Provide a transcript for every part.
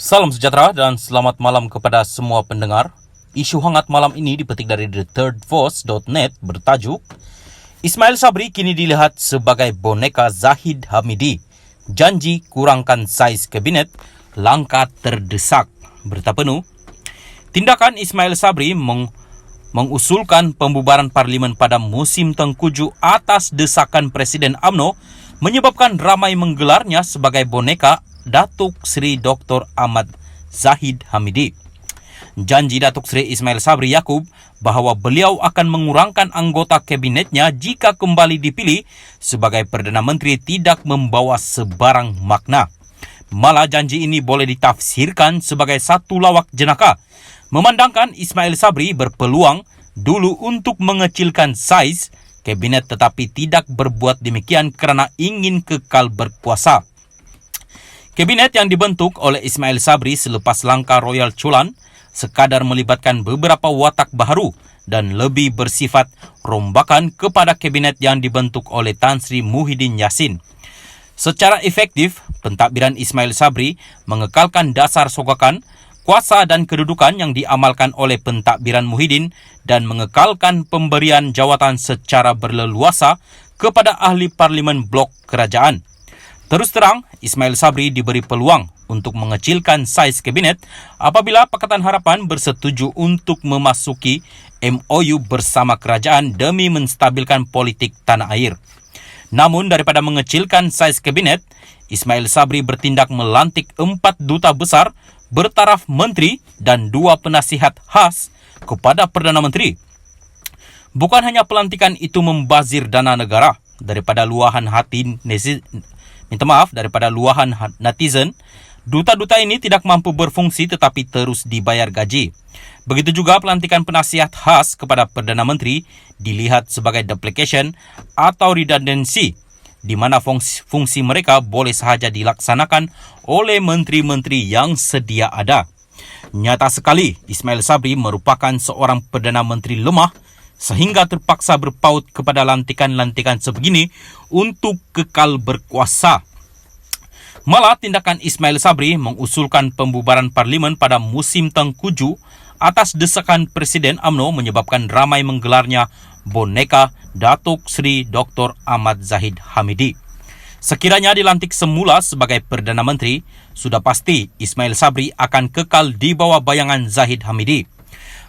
Salam sejahtera dan selamat malam kepada semua pendengar. Isu hangat malam ini dipetik dari thethirdvoice.net bertajuk Ismail Sabri kini dilihat sebagai boneka Zahid Hamidi. Janji kurangkan saiz kabinet, langkah terdesak. Berita penuh. Tindakan Ismail Sabri mengusulkan pembubaran parlimen pada musim tengkujuh atas desakan Presiden UMNO menyebabkan ramai menggelarnya sebagai boneka Datuk Seri Dr. Ahmad Zahid Hamidi. Janji Datuk Seri Ismail Sabri Yaakob bahawa beliau akan mengurangkan anggota kabinetnya jika kembali dipilih sebagai Perdana Menteri tidak membawa sebarang makna. Malah janji ini boleh ditafsirkan sebagai satu lawak jenaka, memandangkan Ismail Sabri berpeluang dulu untuk mengecilkan saiz kabinet tetapi tidak berbuat demikian kerana ingin kekal berkuasa. Kabinet yang dibentuk oleh Ismail Sabri selepas langkah Royal Chulan sekadar melibatkan beberapa watak baharu dan lebih bersifat rombakan kepada kabinet yang dibentuk oleh Tan Sri Muhyiddin Yassin. Secara efektif, pentadbiran Ismail Sabri mengekalkan dasar sokakan, kuasa dan kedudukan yang diamalkan oleh pentadbiran Muhyiddin dan mengekalkan pemberian jawatan secara berleluasa kepada ahli parlimen blok kerajaan. Terus terang, Ismail Sabri diberi peluang untuk mengecilkan saiz kabinet apabila Pakatan Harapan bersetuju untuk memasuki MOU bersama kerajaan demi menstabilkan politik tanah air. Namun daripada mengecilkan saiz kabinet, Ismail Sabri bertindak melantik 4 duta besar bertaraf menteri dan 2 penasihat khas kepada Perdana Menteri. Bukan hanya pelantikan itu membazir dana negara daripada luahan netizen, duta-duta ini tidak mampu berfungsi tetapi terus dibayar gaji. Begitu juga pelantikan penasihat khas kepada Perdana Menteri dilihat sebagai duplication atau redundancy, di mana fungsi mereka boleh sahaja dilaksanakan oleh menteri-menteri yang sedia ada. Nyata sekali, Ismail Sabri merupakan seorang Perdana Menteri lemah sehingga terpaksa berpaut kepada lantikan-lantikan sebegini untuk kekal berkuasa. Malah tindakan Ismail Sabri mengusulkan pembubaran parlimen pada musim tengkujuh atas desakan Presiden UMNO menyebabkan ramai menggelarnya boneka Datuk Seri Dr. Ahmad Zahid Hamidi. Sekiranya dilantik semula sebagai Perdana Menteri, sudah pasti Ismail Sabri akan kekal di bawah bayangan Zahid Hamidi.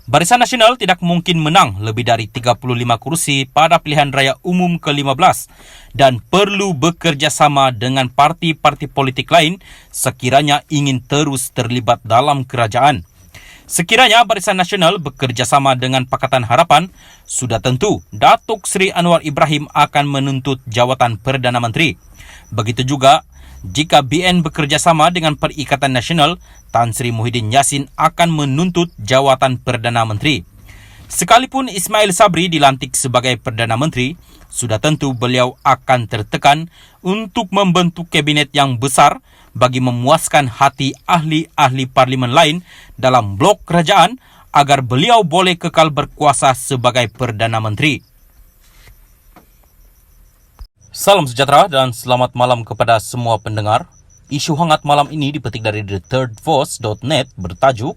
Barisan Nasional tidak mungkin menang lebih dari 35 kursi pada pilihan raya umum ke-15 dan perlu bekerjasama dengan parti-parti politik lain sekiranya ingin terus terlibat dalam kerajaan. Sekiranya Barisan Nasional bekerjasama dengan Pakatan Harapan, sudah tentu Datuk Seri Anwar Ibrahim akan menuntut jawatan Perdana Menteri. Begitu juga jika BN bekerjasama dengan Perikatan Nasional, Tan Sri Muhyiddin Yassin akan menuntut jawatan Perdana Menteri. Sekalipun Ismail Sabri dilantik sebagai Perdana Menteri, sudah tentu beliau akan tertekan untuk membentuk kabinet yang besar bagi memuaskan hati ahli-ahli parlimen lain dalam blok kerajaan agar beliau boleh kekal berkuasa sebagai Perdana Menteri. Salam sejahtera dan selamat malam kepada semua pendengar. Isu hangat malam ini dipetik dari thethirdvoice.net bertajuk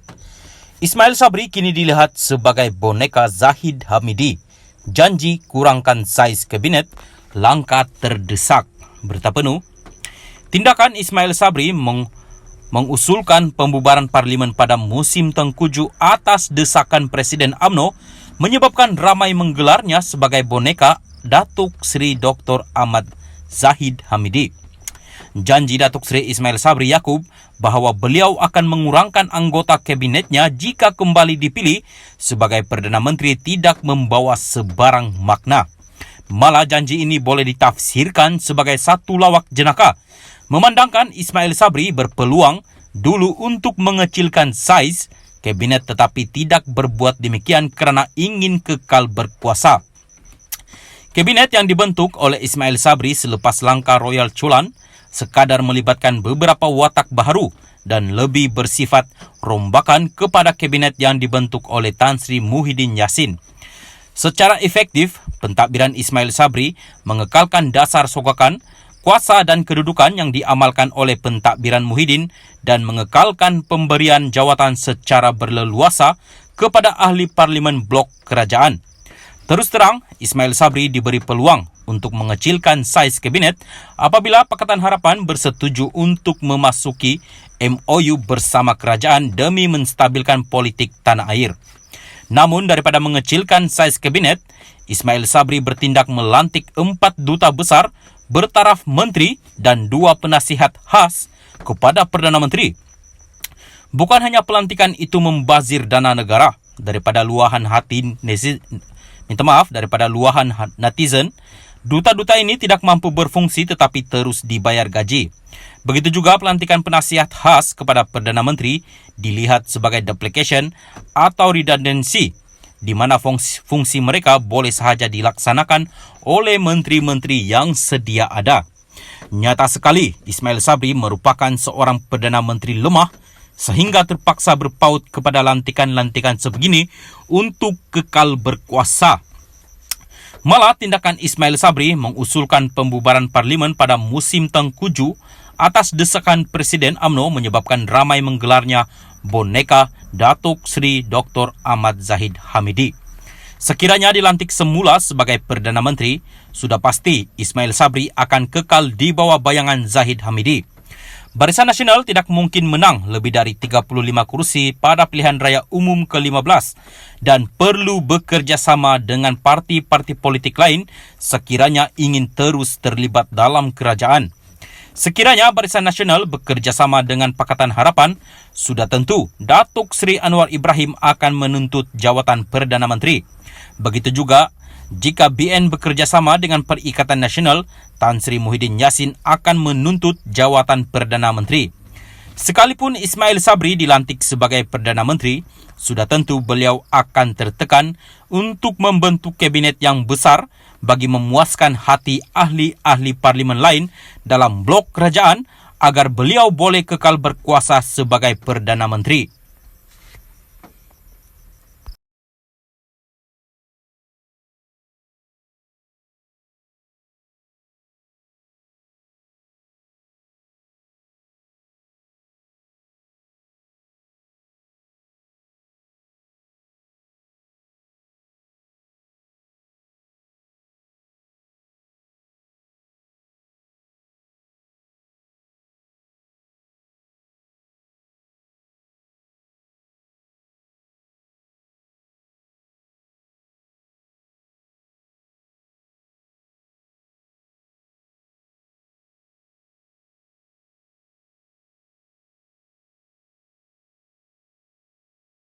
Ismail Sabri kini dilihat sebagai boneka Zahid Hamidi. Janji kurangkan saiz kabinet, langkah terdesak. Berita penuh. Tindakan Ismail Sabri mengusulkan pembubaran parlimen pada musim tengkujuh atas desakan Presiden UMNO menyebabkan ramai menggelarnya sebagai boneka Datuk Seri Dr. Ahmad Zahid Hamidi. Janji Datuk Seri Ismail Sabri Yaakob bahawa beliau akan mengurangkan anggota kabinetnya jika kembali dipilih sebagai Perdana Menteri tidak membawa sebarang makna. Malah janji ini boleh ditafsirkan sebagai satu lawak jenaka, memandangkan Ismail Sabri berpeluang dulu untuk mengecilkan saiz kabinet tetapi tidak berbuat demikian kerana ingin kekal berkuasa. Kabinet yang dibentuk oleh Ismail Sabri selepas langkah Royal Chulan sekadar melibatkan beberapa watak baharu dan lebih bersifat rombakan kepada kabinet yang dibentuk oleh Tan Sri Muhyiddin Yassin. Secara efektif, pentadbiran Ismail Sabri mengekalkan dasar sokakan, kuasa dan kedudukan yang diamalkan oleh pentadbiran Muhyiddin dan mengekalkan pemberian jawatan secara berleluasa kepada ahli parlimen blok kerajaan. Terus terang, Ismail Sabri diberi peluang untuk mengecilkan saiz kabinet apabila Pakatan Harapan bersetuju untuk memasuki MOU bersama kerajaan demi menstabilkan politik tanah air. Namun daripada mengecilkan saiz kabinet, Ismail Sabri bertindak melantik 4 duta besar bertaraf menteri dan 2 penasihat khas kepada Perdana Menteri. Bukan hanya pelantikan itu membazir dana negara daripada luahan netizen, duta-duta ini tidak mampu berfungsi tetapi terus dibayar gaji. Begitu juga pelantikan penasihat khas kepada Perdana Menteri dilihat sebagai duplication atau redundancy, di mana fungsi mereka boleh sahaja dilaksanakan oleh menteri-menteri yang sedia ada. Nyata sekali, Ismail Sabri merupakan seorang Perdana Menteri lemah sehingga terpaksa berpaut kepada lantikan-lantikan sebegini untuk kekal berkuasa. Malah tindakan Ismail Sabri mengusulkan pembubaran parlimen pada musim tengkujuh atas desakan Presiden UMNO menyebabkan ramai menggelarnya boneka Datuk Seri Dr. Ahmad Zahid Hamidi. Sekiranya dilantik semula sebagai Perdana Menteri, sudah pasti Ismail Sabri akan kekal di bawah bayangan Zahid Hamidi. Barisan Nasional tidak mungkin menang lebih dari 35 kursi pada pilihan raya umum ke-15 dan perlu bekerjasama dengan parti-parti politik lain sekiranya ingin terus terlibat dalam kerajaan. Sekiranya Barisan Nasional bekerjasama dengan Pakatan Harapan, sudah tentu Datuk Seri Anwar Ibrahim akan menuntut jawatan Perdana Menteri. Begitu juga jika BN bekerjasama dengan Perikatan Nasional, Tan Sri Muhyiddin Yassin akan menuntut jawatan Perdana Menteri. Sekalipun Ismail Sabri dilantik sebagai Perdana Menteri, sudah tentu beliau akan tertekan untuk membentuk kabinet yang besar bagi memuaskan hati ahli-ahli parlimen lain dalam blok kerajaan agar beliau boleh kekal berkuasa sebagai Perdana Menteri.